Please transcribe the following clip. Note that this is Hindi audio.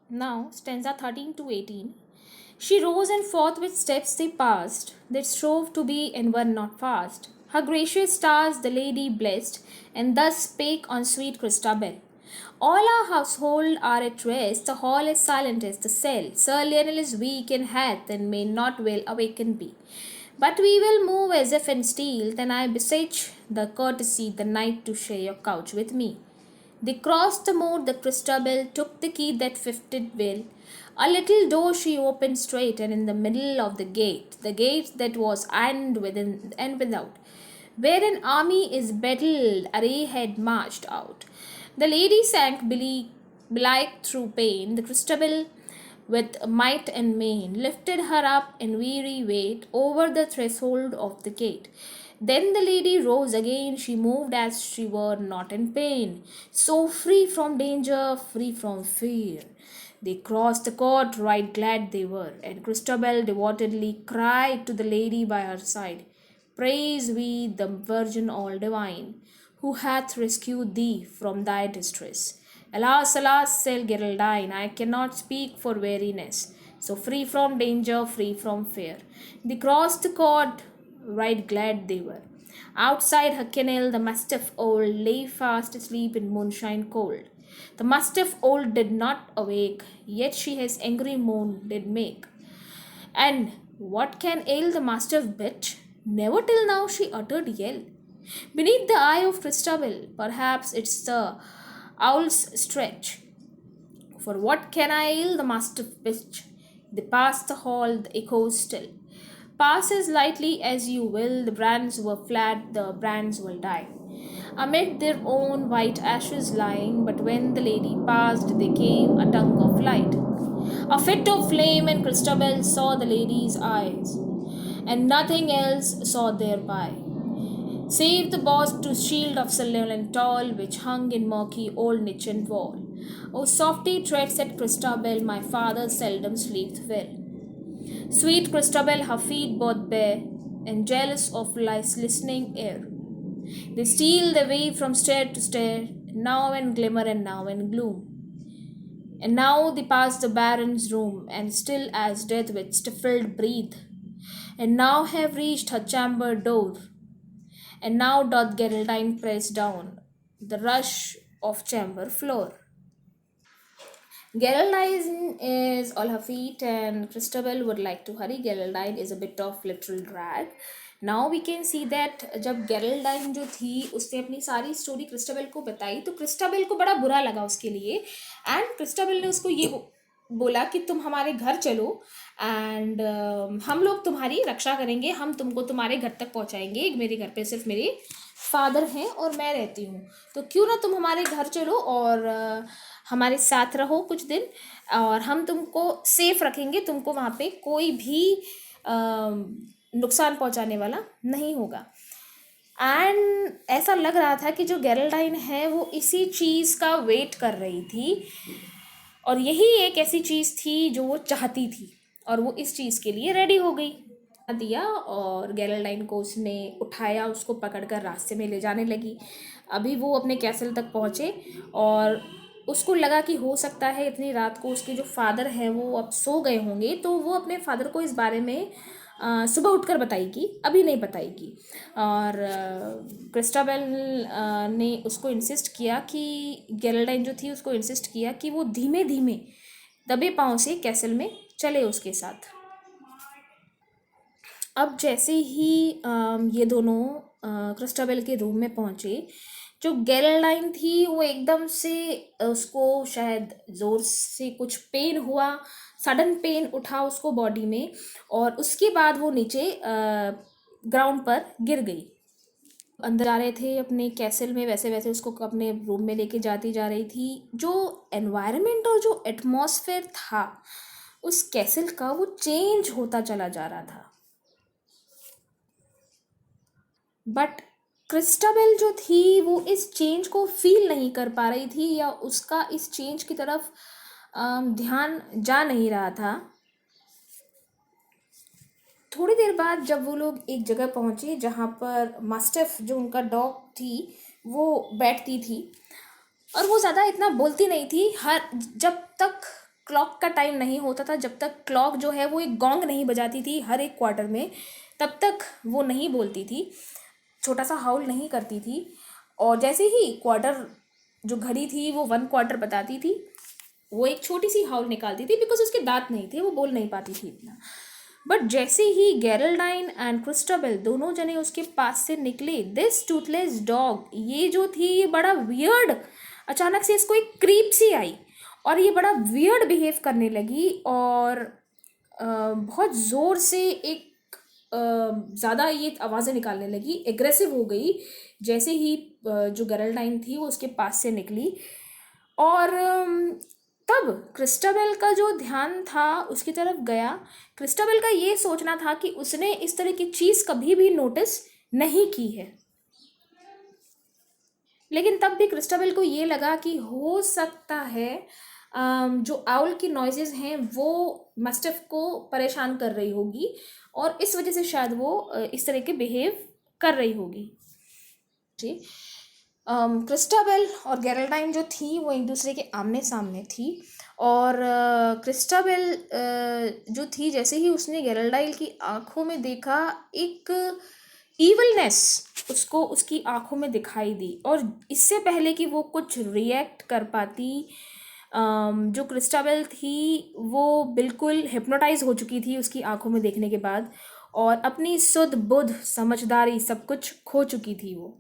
Now, stanza 13 to 18. She rose and forth with steps they passed, that strove to be and were not fast. Her gracious stars the lady blessed, and thus spake on sweet Christabel. All our household are at rest, the hall is silent as the cell. Sir Lionel is weak and hath, and may not well awakened be. But we will move as if in steel, then I beseech the courtesy the night to share your couch with me. They crossed the moor, the Christabel took the key that fitted well. A little door she opened straight, and in the middle of the gate that was ironed within and without, where an army is battled array had marched out. The lady sank belike through pain. The Christabel with might and main, lifted her up in weary weight over the threshold of the gate. Then the lady rose again, she moved as she were not in pain, so free from danger, free from fear. They crossed the court, right glad they were, and Christabel devotedly cried to the lady by her side, Praise we the Virgin all divine, who hath rescued thee from thy distress. Alas, alas, said Geraldine, I cannot speak for weariness. So free from danger, free from fear. They crossed the court, right glad they were. Outside her kennel, the mastiff old lay fast asleep in moonshine cold. The mastiff old did not awake, yet she his angry moan did make. And what can ail the mastiff bitch? Never till now she uttered yell. Beneath the eye of Christabel, perhaps it's the owl's stretch. For what can I ail the mastiff bitch? They pass the hall, the echoes still. Pass as lightly as you will, the brands were flat, the brands will die. Amid their own white ashes lying, but when the lady passed, there came a tongue of light. A fit of flame, and Christabel saw the lady's eyes, and nothing else saw thereby, save the boss to shield of Sir tall, which hung in murky old nichen wall. O softy treads at Christabel, my father seldom sleeps well. Sweet Christabel, her feet both bare, and jealous of life's listening air. They steal their way from stair to stair, now in glimmer and now in gloom. And now they pass the baron's room, and still as death with stifled breath. And now have reached her chamber door, and now doth Geraldine press down the rush of chamber floor. Geraldine is all her feet, and Christabel would like to hurry. Geraldine is a bit of literal drag. Now we can see that जब Geraldine जो थी उसने अपनी सारी स्टोरी क्रिस्टाबेल को बताई तो क्रिस्टाबेल को बड़ा बुरा लगा उसके लिए एंड क्रिस्टाबेल ने उसको ये बोला कि तुम हमारे घर चलो एंड हम लोग तुम्हारी रक्षा करेंगे, हम तुमको तुम्हारे घर तक पहुंचाएंगे. मेरे घर पे सिर्फ मेरे फादर हैं और मैं रहती हूँ, तो क्यों ना तुम हमारे घर चलो और हमारे साथ रहो कुछ दिन और हम तुमको सेफ रखेंगे, तुमको वहाँ पे कोई भी नुकसान पहुँचाने वाला नहीं होगा. एंड ऐसा लग रहा था कि जो गेरल्डाइन है वो इसी चीज़ का वेट कर रही थी और यही एक ऐसी चीज़ थी जो वो चाहती थी और वो इस चीज़ के लिए रेडी हो गई. दिया और गेरल्डाइन को उसने उठाया, उसको पकड़कर रास्ते में ले जाने लगी. अभी वो अपने कैसल तक पहुँचे और उसको लगा कि हो सकता है इतनी रात को उसके जो फादर हैं वो अब सो गए होंगे, तो वो अपने फादर को इस बारे में सुबह उठकर बताएगी, अभी नहीं बताएगी. और क्रिस्टाबेल ने उसको इंसिस्ट किया कि गेरल्डाइन जो थी उसको इंसिस्ट किया कि वो धीमे धीमे दबे पाँव से कैसल में चले उसके साथ. अब जैसे ही ये दोनों क्रिस्टाबेल के रूम में पहुँचे, जो गेरल्डाइन थी वो एकदम से उसको शायद ज़ोर से कुछ पेन हुआ, सडन पेन उठा उसको बॉडी में और उसके बाद वो नीचे ग्राउंड पर गिर गई. अंदर जा रहे थे अपने कैसल में, वैसे वैसे उसको अपने रूम में लेके जाती जा रही थी. जो एनवायरनमेंट और जो एटमॉस्फेयर था उस कैसल का वो चेंज होता चला जा रहा था. बट क्रिस्टाबेल जो थी वो इस चेंज को फील नहीं कर पा रही थी या उसका इस चेंज की तरफ ध्यान जा नहीं रहा था. थोड़ी देर बाद जब वो लोग एक जगह पहुंचे जहाँ पर मास्टिफ जो उनका डॉग थी वो बैठती थी और वो ज़्यादा इतना बोलती नहीं थी. हर जब तक क्लॉक का टाइम नहीं होता था, जब तक क्लॉक जो है वो एक गोंग नहीं बजाती थी हर एक क्वार्टर में, तब तक वो नहीं बोलती थी, छोटा सा हाउल नहीं करती थी। और जैसे ही क्वार्टर जो घड़ी थी वो 1 क्वार्टर बताती थी, वो एक छोटी सी हाउल निकालती थी, बिकॉज उसके दांत नहीं थे, वो बोल नहीं पाती थी इतना। बट जैसे ही गेरल्डाइन एंड क्रिस्टोबल दोनों जने उसके पास से निकले, दिस टूथलेस डॉग, ये जो थी ये बड़ा वियर्ड, अचानक से इसको एक क्रीप सी आई और ये बड़ा वियर्ड बिहेव करने लगी और बहुत ज़ोर से एक ज़्यादा ये आवाज़ें निकालने लगी, एग्रेसिव हो गई जैसे ही जो गेरल्डाइन थी वो उसके पास से निकली। और तब क्रिस्टाबेल का जो ध्यान था उसकी तरफ गया। क्रिस्टाबेल का ये सोचना था कि उसने इस तरह की चीज़ कभी भी नोटिस नहीं की है, लेकिन तब भी क्रिस्टाबेल को ये लगा कि हो सकता है जो आउल की नॉइजेज हैं वो मस्टिफ को परेशान कर रही होगी और इस वजह से शायद वो इस तरह के बिहेव कर रही होगी। जी, क्रिस्टाबेल और गेरल्डाइन जो थी वो एक दूसरे के आमने सामने थी और क्रिस्टाबेल जो थी, जैसे ही उसने गेरल्डाइन की आंखों में देखा, एक ईवलनेस उसको उसकी आंखों में दिखाई दी। और इससे पहले कि वो कुछ रिएक्ट कर पाती, जो क्रिस्टाबेल थी वो बिल्कुल हिप्नोटाइज हो चुकी थी उसकी आंखों में देखने के बाद और अपनी सुध बुध समझदारी सब कुछ खो चुकी थी वो।